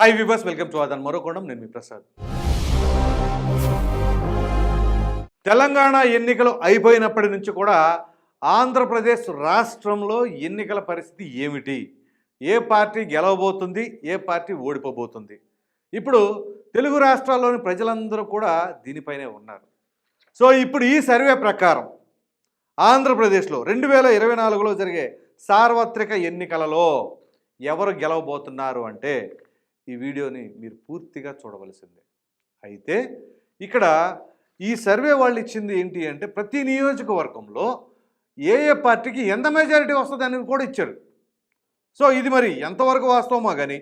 High viewers, welcome to Aadhan మరోకోణం. నేను మీ ప్రసాద్. తెలంగాణ ఎన్నికలు అయిపోయినప్పటి నుంచి కూడా ఆంధ్రప్రదేశ్ రాష్ట్రంలో ఎన్నికల పరిస్థితి ఏమిటి, ఏ పార్టీ గెలవబోతుంది, ఏ పార్టీ ఓడిపోబోతుంది, ఇప్పుడు తెలుగు రాష్ట్రాల్లోని ప్రజలందరూ కూడా దీనిపైనే ఉన్నారు. సో ఇప్పుడు ఈ సర్వే ప్రకారం ఆంధ్రప్రదేశ్లో 2024లో జరిగే సార్వత్రిక ఎన్నికలలో ఎవరు గెలవబోతున్నారు అంటే ఈ వీడియోని మీరు పూర్తిగా చూడవలసిందే. అయితే ఇక్కడ ఈ సర్వే వాళ్ళు ఇచ్చింది ఏంటి అంటే ప్రతి నియోజకవర్గంలో ఏ ఏ పార్టీకి ఎంత మెజారిటీ వస్తుంది అనేది కూడా ఇచ్చారు. సో ఇది మరి ఎంతవరకు వాస్తవమో కానీ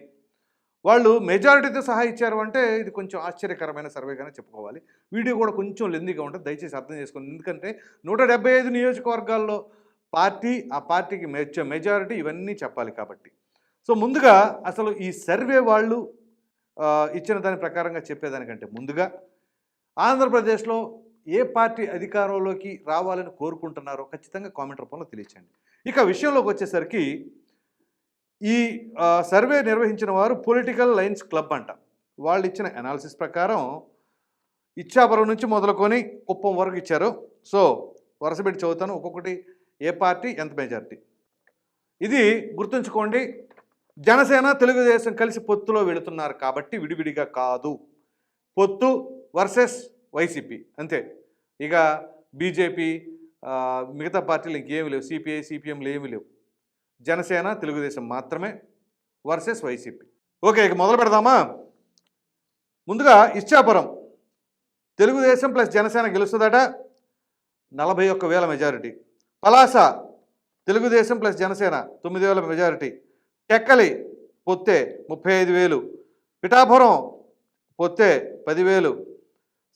వాళ్ళు మెజారిటీతో సహా ఇచ్చారు అంటే ఇది కొంచెం ఆశ్చర్యకరమైన సర్వేగానే చెప్పుకోవాలి. వీడియో కూడా కొంచెం లెందీగా ఉంటుంది, దయచేసి అర్థం చేసుకోండి. ఎందుకంటే 175 నియోజకవర్గాల్లో పార్టీ, ఆ పార్టీకి మెజారిటీ ఇవన్నీ చెప్పాలి కాబట్టి. సో ముందుగా అసలు ఈ సర్వే వాళ్ళు ఇచ్చిన దాని ప్రకారంగా చెప్పేదానికంటే ముందుగా ఆంధ్రప్రదేశ్లో ఏ పార్టీ అధికారంలోకి రావాలని కోరుకుంటున్నారో ఖచ్చితంగా కామెంట్ రూపంలో తెలియచేయండి. ఇక విషయంలోకి వచ్చేసరికి ఈ సర్వే నిర్వహించిన వారు పొలిటికల్ లైన్స్ క్లబ్ అంట. వాళ్ళు ఇచ్చిన అనాలిసిస్ ప్రకారం ఇచ్చాపురం నుంచి మొదలుకొని కుప్పం వరకు ఇచ్చారు. సో వరుసపెట్టి చదువుతాను, ఒక్కొక్కటి ఏ పార్టీ ఎంత మెజారిటీ. ఇది గుర్తుంచుకోండి, జనసేన తెలుగుదేశం కలిసి పొత్తులో వెళుతున్నారు కాబట్టి విడివిడిగా కాదు, పొత్తు వర్సెస్ వైసీపీ అంతే. ఇక బీజేపీ మిగతా పార్టీలు ఇంకేమీ లేవు, సిపిఐ సిపిఎంలు ఏమీ లేవు, జనసేన తెలుగుదేశం మాత్రమే వర్సెస్ వైసీపీ. ఓకే, ఇక మొదలు పెడదామా. ముందుగా ఇచ్చాపురం తెలుగుదేశం ప్లస్ జనసేన గెలుస్తుందట, 41,000 majority. Palasa Telugu Desam plus Janasena 9,000 majority. Tekkali పొత్తే 35,000. పిఠాపురం పొత్తే 10,000.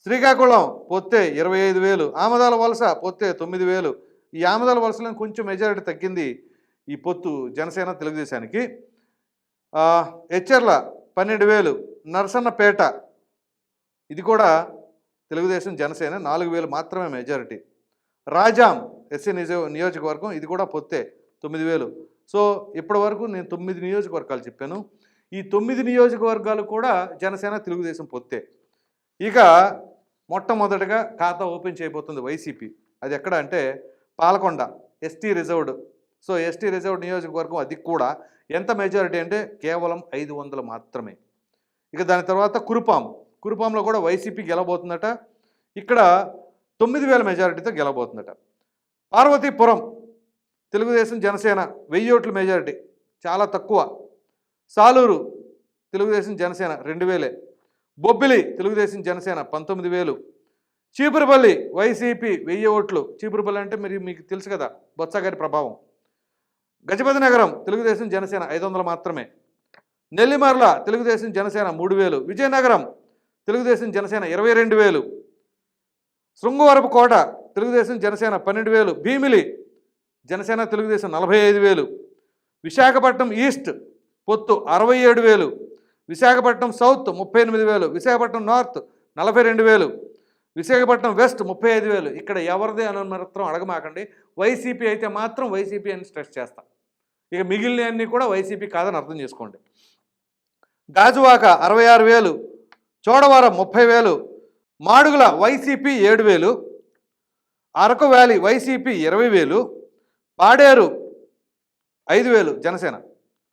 శ్రీకాకుళం పొత్తే 25,000. ఆమదాల వలస పొత్తే 9,000. ఈ ఆమదాల వలసలో కొంచెం మెజారిటీ తగ్గింది ఈ పొత్తు జనసేన తెలుగుదేశానికి. ఎచ్చెర్ల 12,000. నరసన్నపేట ఇది కూడా తెలుగుదేశం జనసేన 4,000 మాత్రమే మెజారిటీ. రాజాం ఎస్సీ నియోజకవర్గం ఇది కూడా పొత్తే 9,000. సో ఇప్పటి వరకు నేను 9 నియోజకవర్గాలు చెప్పాను. ఈ 9 నియోజకవర్గాలు కూడా జనసేన తెలుగుదేశం పొత్తే. ఇక మొట్టమొదటిగా ఖాతా ఓపెన్ చేయబోతుంది వైసీపీ. అది ఎక్కడ అంటే Palakonda ST reserved. So ST reserved నియోజకవర్గం, అది కూడా ఎంత మెజారిటీ అంటే కేవలం 500 మాత్రమే. ఇక దాని తర్వాత కురుపాంలో కూడా వైసీపీ గెలవబోతుందట. ఇక్కడ 9,000 మెజారిటీతో గెలవబోతుందట. పార్వతీపురం తెలుగుదేశం జనసేన 1000 ఓట్ల మెజారిటీ, చాలా తక్కువ. సాలూరు తెలుగుదేశం జనసేన 2,000. బొబ్బిలి తెలుగుదేశం జనసేన 19,000. చీపురుపల్లి వైసీపీ 1000 ఓట్లు. చీపురుపల్లి అంటే మీకు తెలుసు కదా, బొత్సగారి ప్రభావం. గజపతి నగరం తెలుగుదేశం జనసేన 500 మాత్రమే. నెల్లిమర్ల తెలుగుదేశం జనసేన 3,000. విజయనగరం తెలుగుదేశం జనసేన 22,000. శృంగవరపు కోట తెలుగుదేశం జనసేన 12,000. భీమిలి జనసేన తెలుగుదేశం 45,000. విశాఖపట్నం ఈస్ట్ పొత్తు 67,000. Visakhapatnam south 38,000. Visakhapatnam north 42,000. Visakhapatnam west 35,000. ఇక్కడ ఎవరిదే అని మాత్రం అడగమాకండి, వైసీపీ అయితే మాత్రం వైసీపీ అని స్ట్రెస్ చేస్తా. ఇక మిగిలిన అన్నీ కూడా వైసీపీ కాదని అర్థం చేసుకోండి. Gajuwaka 66,000. Chodavaram 30,000. Madugula YCP 7,000. Araku valley YCP 20,000. Paderu 5,000 Janasena,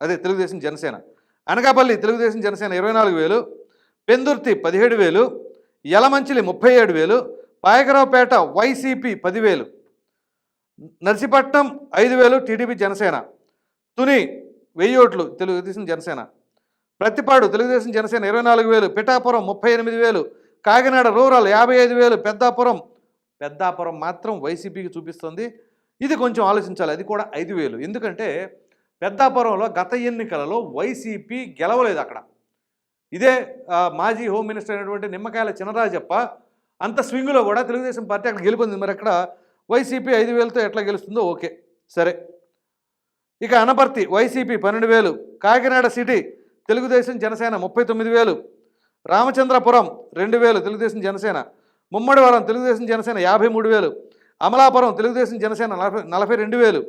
అదే తెలుగుదేశం జనసేన. అనకాపల్లి తెలుగుదేశం జనసేన 24,000. పెందుర్తి 17,000. యలమంచిలి 37,000. పాయకరావుపేట వైసీపీ 10,000. నర్సీపట్నం 5,000 టీడీపీ జనసేన. తుని 1000 ఓట్లు తెలుగుదేశం జనసేన. ప్రతిపాడు తెలుగుదేశం జనసేన 24,000. పిఠాపురం 38,000. కాకినాడ రూరల్ 55,000. పెద్దాపురం మాత్రం వైసీపీకి చూపిస్తుంది. ఇది కొంచెం ఆలోచించాలి, అది కూడా 5,000. ఎందుకంటే పెద్దాపురంలో గత ఎన్నికలలో వైసీపీ గెలవలేదు. అక్కడ ఇదే మాజీ హోమ్ మినిస్టర్ అయినటువంటి నిమ్మకాయల చినరాజప్ప అంత స్వింగ్లో కూడా తెలుగుదేశం పార్టీ అక్కడ గెలుపొంది. మరి అక్కడ వైసీపీ 5,000తో ఎట్లా గెలుస్తుందో ఓకే సరే. ఇక అనపర్తి వైసీపీ 12,000. కాకినాడ సిటీ తెలుగుదేశం జనసేన 39,000. రామచంద్రపురం 2,000 తెలుగుదేశం జనసేన. ముమ్మడివరం తెలుగుదేశం జనసేన 53,000. అమలాపురం తెలుగుదేశం జనసేన 42,000.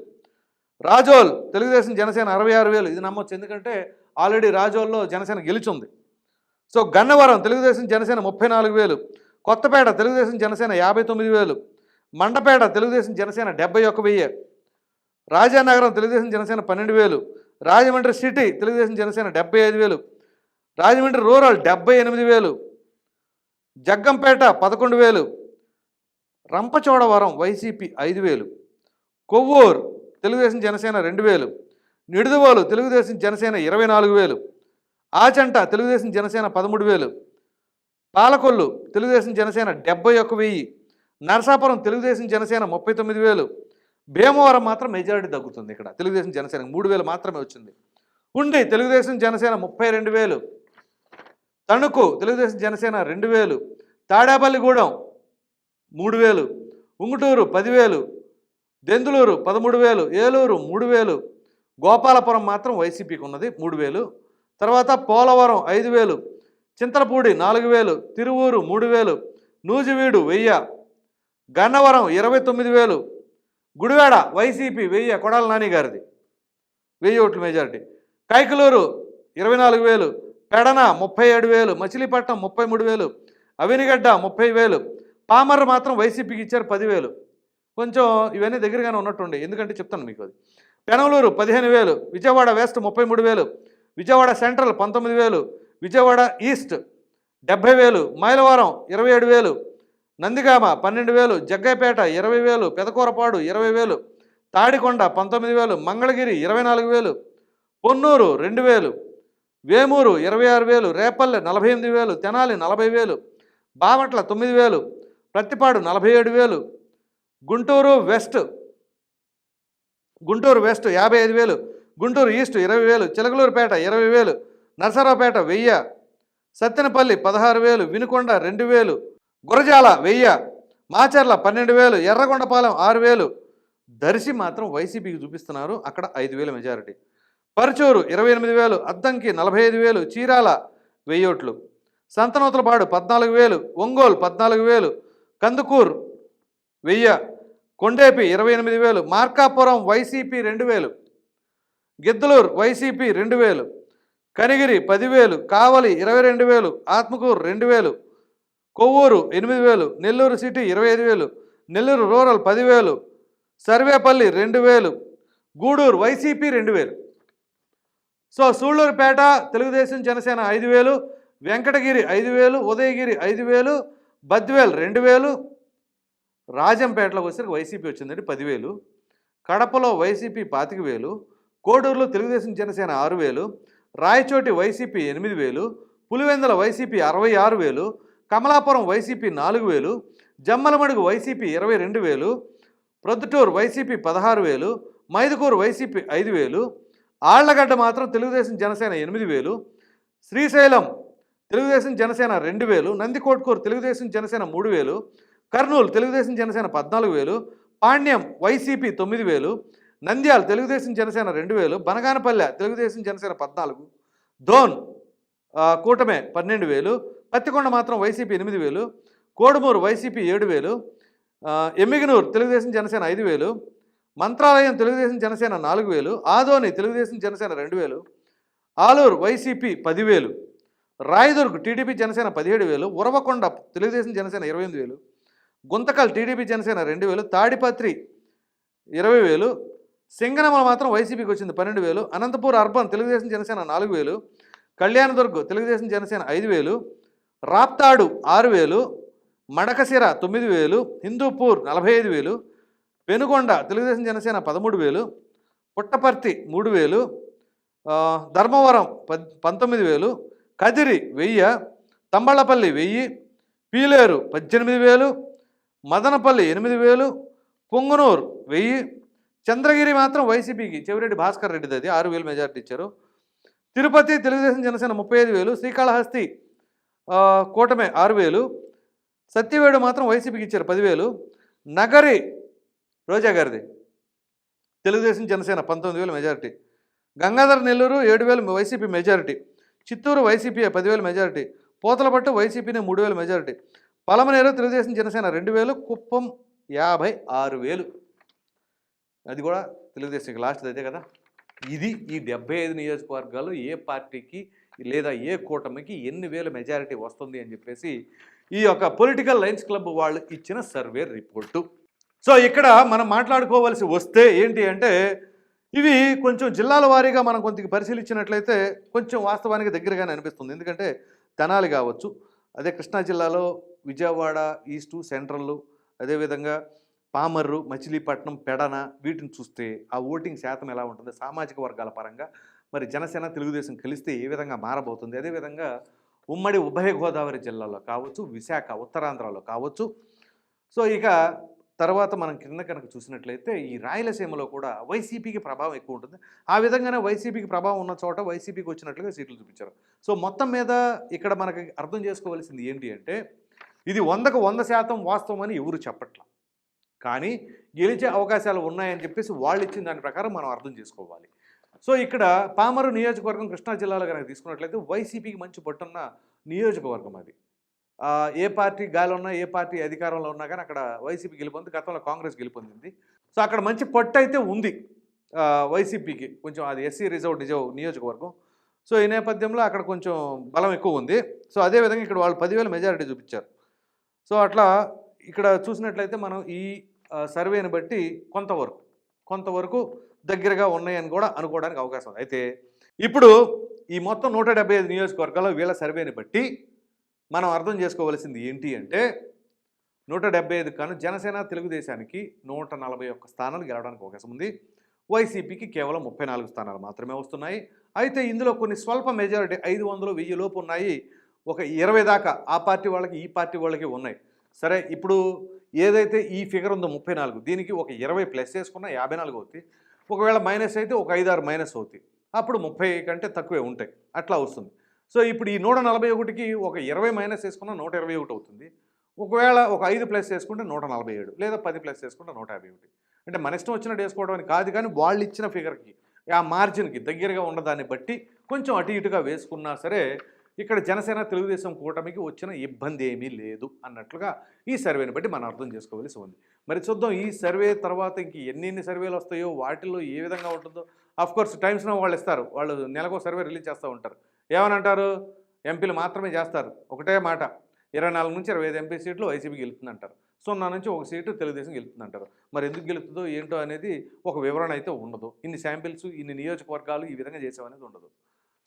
రాజోల్ తెలుగుదేశం జనసేన 66,000. ఇది నమ్మొచ్చు, ఎందుకంటే ఆల్రెడీ రాజోల్లో జనసేన గెలిచింది. So Gannavaram Telugudesam Janasena 34,000, Kothapeta Telugudesam Janasena 59,000, Mandapeta Telugudesam Janasena 71,000, Rajanagaram Telugudesam Janasena 12,000, Rajahmundry city Telugudesam Janasena 75,000, Rajahmundry rural 78,000, Jaggampeta 11,000, Rampachodavaram YCP 5,000, Kovvur Telugudesam Janasena 2,000, Nidadavolu Telugu Desam Janasena 24,000, Achanta Telugu Desam Janasena 13,000, Palakollu Telugu Desam Janasena 71,000, Narasapuram Telugu Desam Janasena 39,000, Bhimavaram మాత్రం మెజారిటీ తగ్గుతుంది. ఇక్కడ తెలుగుదేశం జనసేన 3,000 మాత్రమే వచ్చింది. ఉండి తెలుగుదేశం జనసేన 32,000, తణుకు తెలుగుదేశం జనసేన 2,000, తాడేపల్లిగూడెం 3,000, ఉంగుటూరు 10,000, దెందులూరు 13,000, ఏలూరు 3,000, గోపాలపురం మాత్రం వైసీపీకి ఉన్నది 3,000, తర్వాత పోలవరం 5,000, చింతలపూడి 4,000, తిరువూరు 3,000, నూజివీడు 1,000, గన్నవరం 29,000, గుడివాడ వైసీపీ 1,000, కొడాల నాని గారిది 1,000 ఓట్ల మెజారిటీ, కైకలూరు 24,000, పెడన 37,000, మచిలీపట్నం 33,000, అవినిగడ్డ 30,000, పామర్రు మాత్రం వైసీపీకి ఇచ్చారు 10,000. కొంచెం ఇవన్నీ దగ్గరగానే ఉన్నట్టుండే, ఎందుకంటే చెప్తాను మీకు. అది Penamaluru 15,000, Vijayawada west 33,000, Vijayawada central 19,000, Vijayawada east 70,000, Mylavaram 27,000, Nandigama 12,000, Jaggaiahpeta 20,000, Pedakurapadu 20,000, Tadikonda 19,000, Mangalagiri 24,000, Ponnur 2,000, Vemuru 26,000, Repalle 48,000, Tenali 40,000, Bapatla 9,000, Prathipadu 47,000, Guntur west 55,000, Guntur east 20,000, Chilakaluripet 20,000, Narasaraopet 1,000, Sattenapalli 16,000, Vinukonda 2,000, Gurajala 1,000, Macherla 12,000, Yerragondapalem 6,000, Darsi మాత్రం వైసీపీకి చూపిస్తున్నారు, అక్కడ 5,000 మెజారిటీ, పరుచూరు 28,000, అద్దంకి 45,000, చీరాల 1,000 ఓట్లు, Santhanuthalapadu 14,000, Ongole 14,000, Kandukur 1,000, Kondapi 28,000, Markapuram YCP 2,000, Giddalur YCP 2,000, Kanigiri 10,000, Kavali 22,000, Atmakur 2,000, Kovur 8,000, Nellore city 25,000, Nellore rural 10,000, Sarvepalli 2,000, Gudur YCP 2,000. So Sullurpeta Telugu Desam Janasena 5,000, Venkatagiri 5,000, Udayagiri 5,000, Badvel 2,000, రాజంపేటలో వచ్చేసరికి వైసీపీ వచ్చిందండి 10,000, కడపలో వైసీపీ 25,000, కోడూరులో Telugu Desam Janasena 6,000, Rayachoti YCP 8,000, Pulivendula YCP 66,000, Kamalapuram YCP 4,000, Jammalamadugu YCP 22,000, Proddatur YCP 16,000, Mydukur YCP 5,000, Allagadda మాత్రం తెలుగుదేశం జనసేన 8,000, శ్రీశైలం తెలుగుదేశం జనసేన 2,000, నందికోట్కూరు తెలుగుదేశం జనసేన 3,000, కర్నూలు తెలుగుదేశం జనసేన 14,000, పాండ్యం వైసీపీ 9,000, నంద్యాల తెలుగుదేశం జనసేన 2,000, బనగానపల్లె తెలుగుదేశం జనసేన 14, ధోన్ కూటమే 12,000, పత్తికొండ మాత్రం YCP 8,000, Kodumur YCP 7,000, Yemmiganur Telugudesam Janasena 5,000, Mantralayam Telugudesam Janasena 4,000, Adoni Telugudesam Janasena 2,000, Alur YCP 10,000, Rayadurg TDP Janasena 17,000, Uravakonda Telugudesam Janasena 28,000, Guntakal TDP Janasena 2,000, Tadipatri 20,000, Singanamala మాత్రం వైసీపీకి వచ్చింది 12,000, అనంతపూర్ అర్బన్ తెలుగుదేశం జనసేన 4,000, కళ్యాణదుర్గ్ తెలుగుదేశం జనసేన 5,000, రాప్తాడు 6,000, మడకశిర 9,000, హిందూపూర్ 45,000, పెనుగొండ తెలుగుదేశం జనసేన 13,000, పుట్టపర్తి 3,000, ధర్మవరం 19,000, కదిరి 1,000, తంబళ్ళపల్లి 1,000, పీలేరు 18,000, మదనపల్లి 8,000, పొంగనూరు 1,000, చంద్రగిరి మాత్రం వైసీపీకి చెవిరెడ్డి భాస్కర్ రెడ్డిది, అది 6,000 మెజార్టీ ఇచ్చారు. తిరుపతి తెలుగుదేశం జనసేన 35,000, శ్రీకాళహస్తి కూటమి 6,000, సత్యవేడు మాత్రం వైసీపీకి ఇచ్చారు 10,000, నగరి రోజా గారిది Telugu Desam Janasena 19,000 majority, Gangadhara Nellore 7,000 YCP majority, Chittoor YCP 10,000 majority, Pothalapattu వైసీపీని 3,000 మెజారిటీ, పలమనేరు తెలుగుదేశం జనసేన 2,000, కుప్పం 56,000. అది కూడా తెలుగుదేశం లాస్ట్ అయితే కదా. ఇది ఈ 75 నియోజకవర్గాల్లో ఏ పార్టీకి లేదా ఏ కూటమికి ఎన్ని వేల మెజారిటీ వస్తుంది అని చెప్పేసి ఈ యొక్క పొలిటికల్ లైన్స్ క్లబ్ వాళ్ళు ఇచ్చిన సర్వే రిపోర్టు. సో ఇక్కడ మనం మాట్లాడుకోవాల్సి వస్తే ఏంటి అంటే ఇవి కొంచెం జిల్లాల వారీగా మనం కొంత పరిశీలించినట్లయితే కొంచెం వాస్తవానికి దగ్గరగానే అనిపిస్తుంది. ఎందుకంటే తెనాలి కావచ్చు, అదే కృష్ణా జిల్లాలో విజయవాడ ఈస్టు సెంట్రల్, అదేవిధంగా పామర్రు, మచిలీపట్నం, పెడన వీటిని చూస్తే ఆ ఓటింగ్ శాతం ఎలా ఉంటుంది సామాజిక వర్గాల పరంగా, మరి జనసేన తెలుగుదేశం కలిస్తే ఏ విధంగా మారబోతుంది, అదేవిధంగా ఉమ్మడి ఉభయ గోదావరి జిల్లాలో కావచ్చు, విశాఖ ఉత్తరాంధ్రలో కావచ్చు. సో ఇక తర్వాత మనం కింద కనుక చూసినట్లయితే ఈ రాయలసీమలో కూడా వైసీపీకి ప్రభావం ఎక్కువ ఉంటుంది. ఆ విధంగానే వైసీపీకి ప్రభావం ఉన్న చోట వైసీపీకి వచ్చినట్లుగా సీట్లు చూపించారు. సో మొత్తం మీద ఇక్కడ మనకి అర్థం చేసుకోవాల్సింది ఏంటి అంటే ఇది 100కు 100% వాస్తవం అని ఎవరు చెప్పట్ల, కానీ గెలిచే అవకాశాలు ఉన్నాయని చెప్పేసి వాళ్ళు ఇచ్చిన దాని ప్రకారం మనం అర్థం చేసుకోవాలి. సో ఇక్కడ పామరు నియోజకవర్గం కృష్ణా జిల్లాలో కనుక తీసుకున్నట్లయితే వైసీపీకి మంచి పట్టున్న నియోజకవర్గం అది. ఏ పార్టీ గాలి ఉన్నా, ఏ పార్టీ అధికారంలో ఉన్నా కానీ అక్కడ వైసీపీ గెలుపొంది, గతంలో కాంగ్రెస్ గెలుపొందింది. సో అక్కడ మంచి పట్టు అయితే ఉంది వైసీపీకి, కొంచెం అది ఎస్సీ రిజర్వ్ నియోజకవర్గం. సో ఈ నేపథ్యంలో అక్కడ కొంచెం బలం ఎక్కువ ఉంది. సో అదేవిధంగా ఇక్కడ వాళ్ళు 10,000 మెజారిటీ చూపించారు. సో అట్లా ఇక్కడ చూసినట్లయితే మనం ఈ సర్వేని బట్టి కొంతవరకు దగ్గరగా ఉన్నాయని కూడా అనుకోవడానికి అవకాశం ఉంది. అయితే ఇప్పుడు ఈ మొత్తం 175 నియోజకవర్గాల్లో వీళ్ళ సర్వేని బట్టి మనం అర్థం చేసుకోవాల్సింది ఏంటి అంటే 175 కాను జనసేన తెలుగుదేశానికి 141 స్థానాలు గెలవడానికి అవకాశం ఉంది. వైసీపీకి కేవలం 34 స్థానాలు మాత్రమే వస్తున్నాయి. అయితే ఇందులో కొన్ని స్వల్ప మెజారిటీ 500, 1000 లోపు ఉన్నాయి. ఒక 20 దాకా ఆ పార్టీ వాళ్ళకి ఈ పార్టీ వాళ్ళకి ఉన్నాయి. సరే, ఇప్పుడు ఏదైతే ఈ ఫిగర్ ఉందో 34, దీనికి ఒక 20 ప్లస్ చేసుకున్నా 54 అవుతాయి. ఒకవేళ మైనస్ అయితే ఒక 5-6 మైనస్ అవుతాయి. అప్పుడు 30 కంటే తక్కువే ఉంటాయి, అట్లా వస్తుంది. సో ఇప్పుడు ఈ 141కి ఒక 20 మైనస్ వేసుకున్న 121 అవుతుంది. ఒకవేళ ఒక 5 ప్లస్ చేసుకుంటే 147, లేదా 10 ప్లస్ చేసుకుంటే 151. అంటే మన ఇష్టం వచ్చినట్టు వేసుకోవడం అని కాదు, కానీ వాళ్ళు ఇచ్చిన ఫిగర్కి ఆ మార్జిన్కి దగ్గరగా ఉన్నదాన్ని బట్టి కొంచెం అటు ఇటుగా వేసుకున్నా సరే ఇక్కడ జనసేన తెలుగుదేశం కూటమికి వచ్చిన ఇబ్బంది ఏమీ లేదు అన్నట్లుగా ఈ సర్వేని బట్టి మనం అర్థం చేసుకోవాల్సి ఉంది. మరి చూద్దాం ఈ సర్వే తర్వాత ఇంక ఎన్ని సర్వేలు వస్తాయో వాటిల్లో ఏ విధంగా ఉంటుందో. అఫ్కోర్స్ టైమ్స్ నౌ వాళ్ళు ఇస్తారు, వాళ్ళు నెలకు సర్వే రిలీజ్ చేస్తూ ఉంటారు. ఏమనంటారు, ఎంపీలు మాత్రమే చేస్తారు, ఒకటే మాట 24 నుంచి 25 ఎంపీ సీట్లు వైసీపీ గెలుతుందంటారు, 0 నుంచి 1 సీటు తెలుగుదేశం గెలుతుందంటారు. మరి ఎందుకు గెలుతుందో ఏంటో అనేది ఒక వివరణ అయితే ఉండదు. ఇన్ని శాంపిల్స్, ఇన్ని నియోజకవర్గాలు ఈ విధంగా చేసామనేది ఉండదు.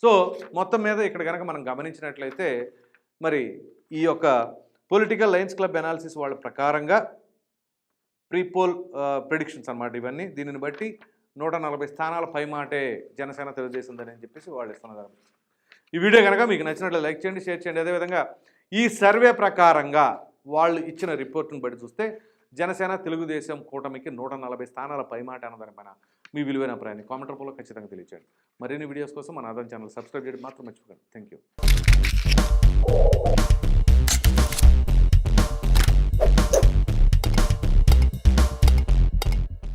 సో మొత్తం మీద ఇక్కడ కనుక మనం గమనించినట్లయితే మరి ఈ యొక్క పొలిటికల్ లైన్స్ క్లబ్ అనాలిసిస్ వాళ్ళ ప్రకారంగా ప్రీపోల్ ప్రిడిక్షన్స్ అన్నమాట ఇవన్నీ. దీనిని బట్టి 140 స్థానాల పైమాటే జనసేన తెలుగుదేశందని అని చెప్పేసి వాళ్ళు ఇస్తున్నారు. ఈ వీడియో కనుక మీకు నచ్చినట్లు లైక్ చేయండి, షేర్ చేయండి. అదేవిధంగా ఈ సర్వే ప్రకారంగా వాళ్ళు ఇచ్చిన రిపోర్ట్ను బట్టి చూస్తే జనసేన తెలుగుదేశం కూటమికి 140 స్థానాల పైమాట అన్నదానిపైన మీ విలువైన అభిప్రాయాన్ని కామెంట్ రూపంలో ఖచ్చితంగా తెలియచేయండి. మరిన్ని వీడియోస్ కోసం మన ఆదాన్ ఛానల్ సబ్స్క్రైబ్ చేయడం మాత్రం మర్చిపోకండి. Thank you.